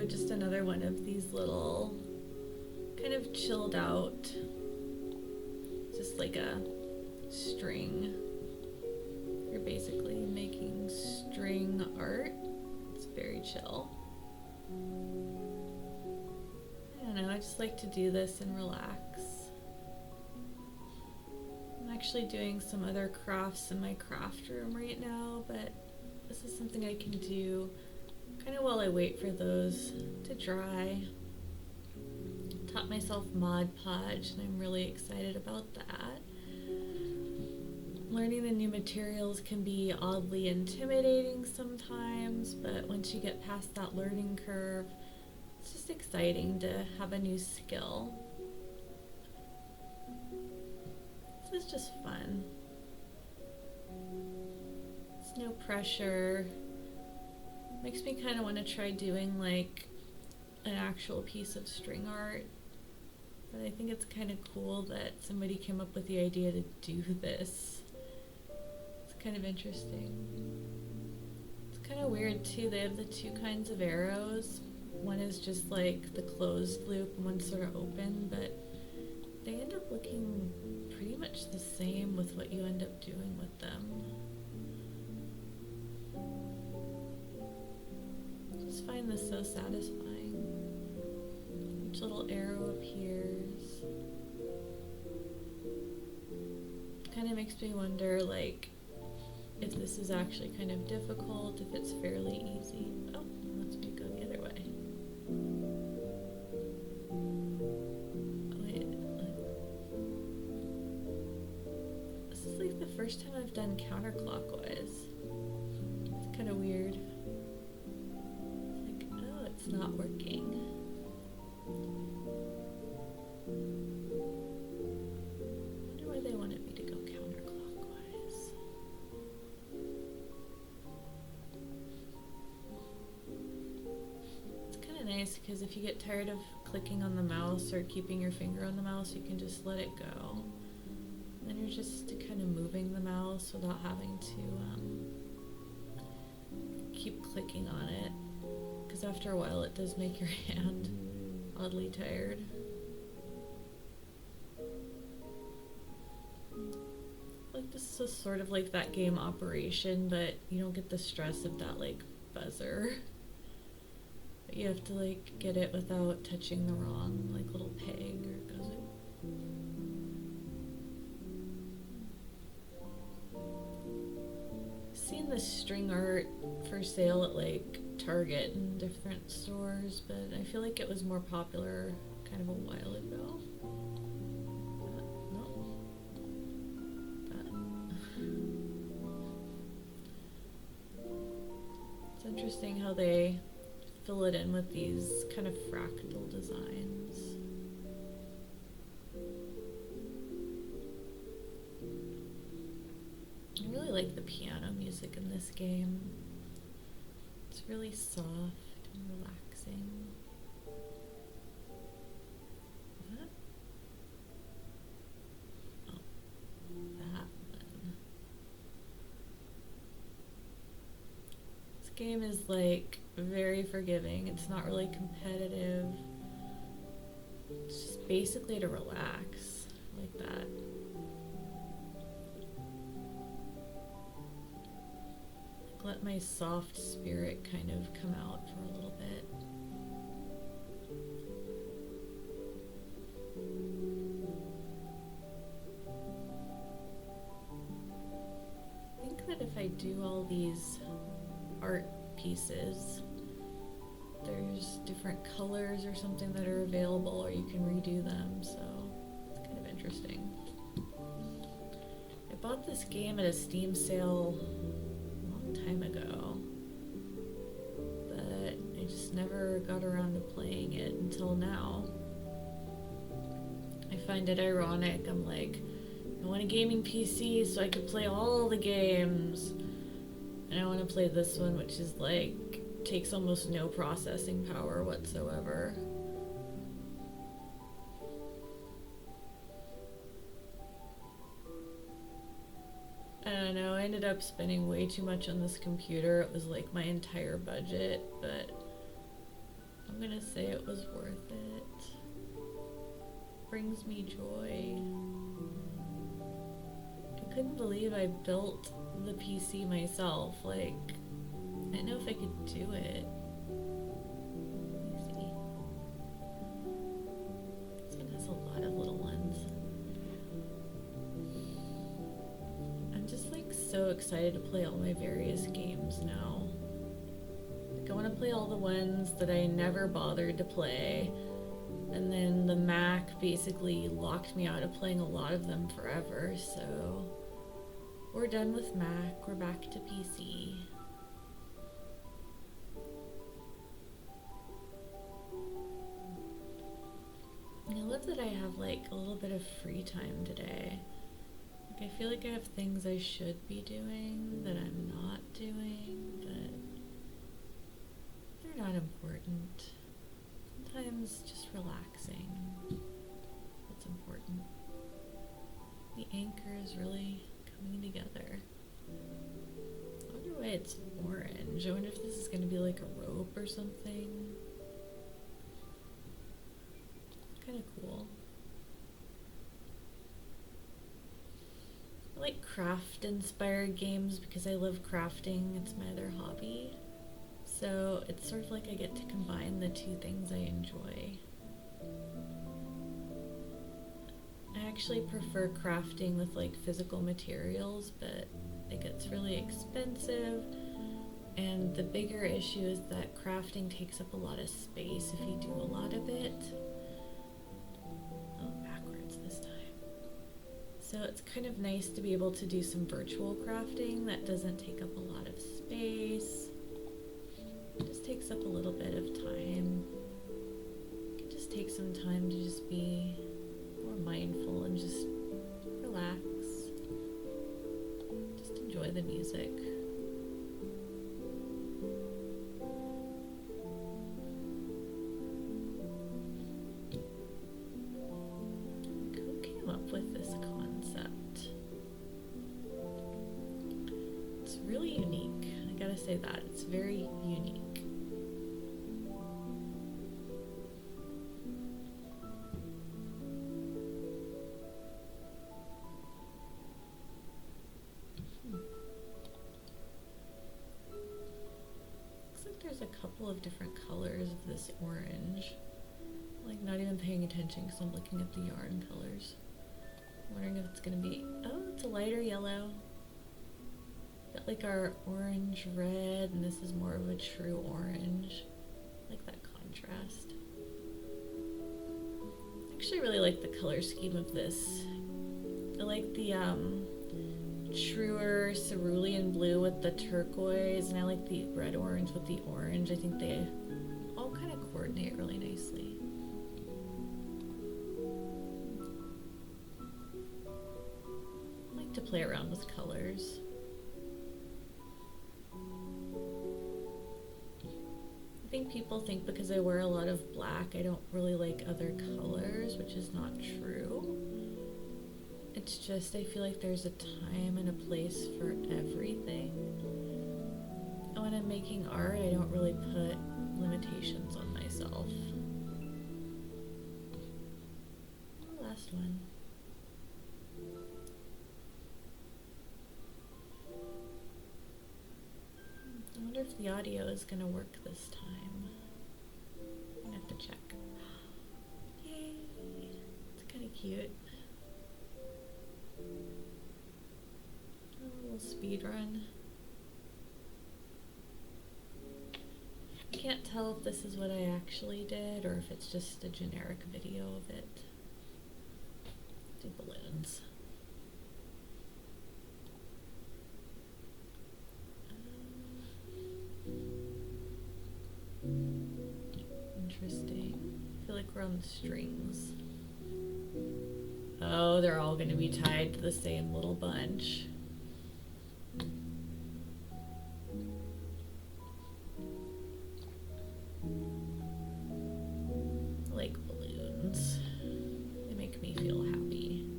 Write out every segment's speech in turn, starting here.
just another one of these little kind of chilled out, just like a string. You're basically making string art. It's very chill. I don't know, I just like to do this and relax. I'm actually doing some other crafts in my craft room right now, but this is something I can do kind of while I wait for those to dry. Taught myself Mod Podge, and I'm really excited about that. Learning the new materials can be oddly intimidating sometimes, but once you get past that learning curve, it's just exciting to have a new skill. This is just fun. It's no pressure. Makes me kind of want to try doing like an actual piece of string art. But I think it's kind of cool that somebody came up with the idea to do this. It's kind of interesting. It's kind of weird too. They have the two kinds of arrows. One is just like the closed loop, and one's sort of open, but they end up looking pretty much the same with what you end up doing with them. I just find this so satisfying. Each little arrow appears. Kind of makes me wonder, like, if this is actually kind of difficult, if it's fairly easy. Oh, it lets me go the other way. This is like the first time I've done counterclockwise. It's kind of weird. It's like, oh, it's not working. I wonder why they wanted me to go counterclockwise. It's kind of nice because if you get tired of clicking on the mouse or keeping your finger on the mouse, you can just let it go. And then you're just kind of moving the mouse without having to keep clicking on it. Because after a while it does make your hand oddly tired. Like this is sort of like that game Operation, but you don't get the stress of that like buzzer. But you have to like get it without touching the wrong like little peg, or it goes in. Seen this string art for sale at like Target and different stores, but I feel like it was more popular kind of a while ago. It's interesting how they fill it in with these kind of fractal designs. I really like the piano music in this game. It's really soft and relaxing. What? Oh, that one. This game is like very forgiving. It's not really competitive. It's just basically to relax like that. Let my soft spirit kind of come out for a little bit. I think that if I do all these art pieces, there's different colors or something that are available, or you can redo them, so it's kind of interesting. I bought this game at a Steam sale time ago, but I just never got around to playing it until now. I find it ironic. I'm like, I want a gaming PC so I can play all the games, and I want to play this one, which is like takes almost no processing power whatsoever. I don't know, I ended up spending way too much on this computer. It was like my entire budget, but I'm gonna say it was worth it. Brings me joy. I couldn't believe I built the PC myself. Like, I didn't know if I could do it. Let me see. This one has a lot of little ones. I'm just like so excited to play all my various games now. Like, I want to play all the ones that I never bothered to play. And then the Mac basically locked me out of playing a lot of them forever, so we're done with Mac, we're back to PC. And I love that I have like a little bit of free time today. Like, I feel like I have things I should be doing that I'm not doing, but they're not important. Sometimes just relaxing. That's important. The anchor is really coming together. I wonder why it's orange. I wonder if this is going to be like a rope or something. Kind of cool. I like craft-inspired games because I love crafting. It's my other hobby. So it's sort of like I get to combine the two things I enjoy. I actually prefer crafting with like physical materials, but it gets really expensive. And the bigger issue is that crafting takes up a lot of space if you do a lot of it. Oh, backwards this time. So it's kind of nice to be able to do some virtual crafting that doesn't take up a lot of space. It just takes up a little bit of time. You can just take some time to just be more mindful and just relax. Just enjoy the music. Who came up with this concept? It's really unique. I gotta say that. It's very unique. Looks like there's a couple of different colors of this orange. Like, not even paying attention because I'm looking at the yarn colors. I'm wondering if it's gonna be, oh, it's a lighter yellow. Got like our orange red, and this is more of a true orange. I like that contrast. I actually really like the color scheme of this. I like the truer cerulean blue with the turquoise, and I like the red orange with the orange. I think they all kind of coordinate really nicely. I like to play around with colors. I think people think because I wear a lot of black, I don't really like other colors, which is not true. It's just I feel like there's a time and a place for everything. And when I'm making art, I don't really put limitations on myself. Last one. I wonder if the audio is going to work this time. I'm going to have to check. Yay! It's kind of cute. A little speed run. I can't tell if this is what I actually did or if it's just a generic video of it. Do balloons. Interesting. I feel like we're on the strings. Oh, they're all going to be tied to the same little bunch. I like balloons. They make me feel happy.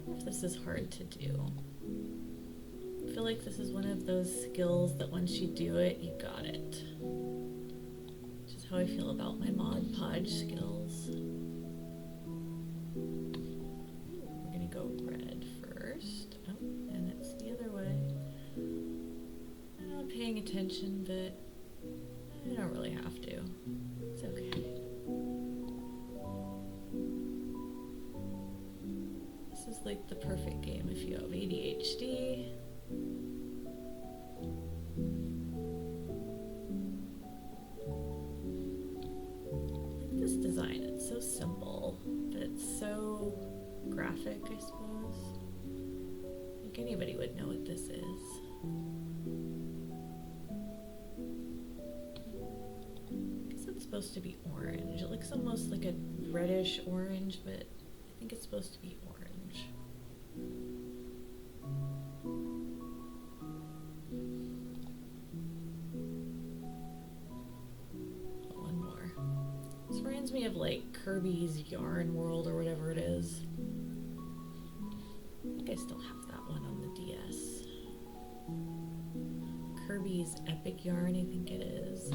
I wonder if this is hard to do. feel like this is one of those skills that once you do it, you got it. Which is how I feel about my Mod Podge skills. We're gonna go red first. Oh, and it's the other way. I'm not paying attention, but I don't really have to. It's okay. This is like the perfect game if you have ADHD. Like this design, it's so simple, but it's so graphic, I suppose. I think anybody would know what this is. I guess it's supposed to be orange. It looks almost like a reddish orange, but I think it's supposed to be orange. One more. This reminds me of like Kirby's Yarn World or whatever it is. I think I still have that one on the DS. Kirby's Epic Yarn, I think it is.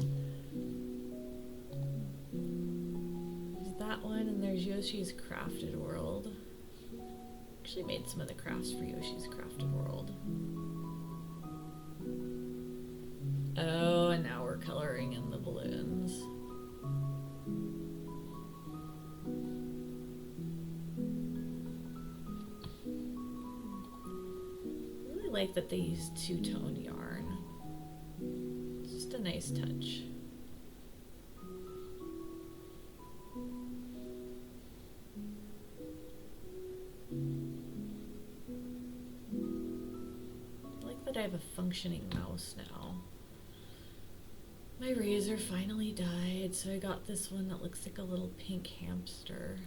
There's that one, and there's Yoshi's Crafted World. Actually made some of the crafts for Yoshi's Crafted World. Oh, and now we're coloring in the balloons. I really like that they use two-tone yarn. It's just a nice touch. I have a functioning mouse now. My razor finally died, so I got this one that looks like a little pink hamster.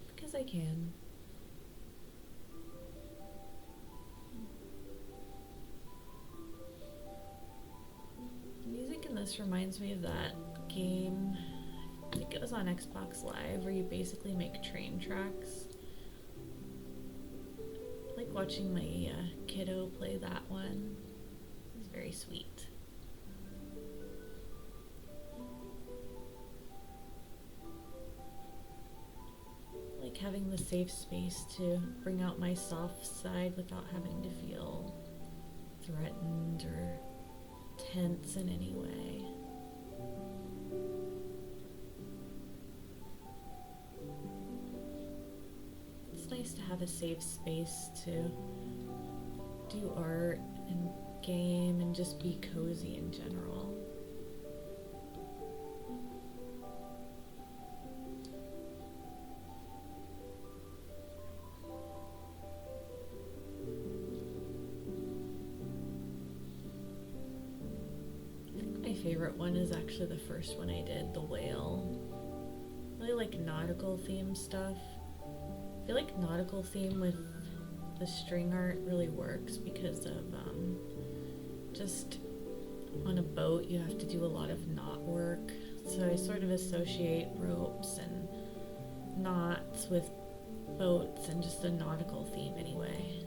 Because I can. The music in this reminds me of that game, I think it was on Xbox Live, where you basically make train tracks. I like watching my kiddo play that one. It was very sweet. I like having the safe space to bring out my soft side without having to feel threatened or tense in any way. It's nice to have a safe space to do art and game and just be cozy in general. I think my favorite one is actually the first one I did, the whale. I really like nautical theme stuff. I feel like nautical theme with the string art really works because of just on a boat you have to do a lot of knot work. So I sort of associate ropes and knots with boats and just a nautical theme anyway.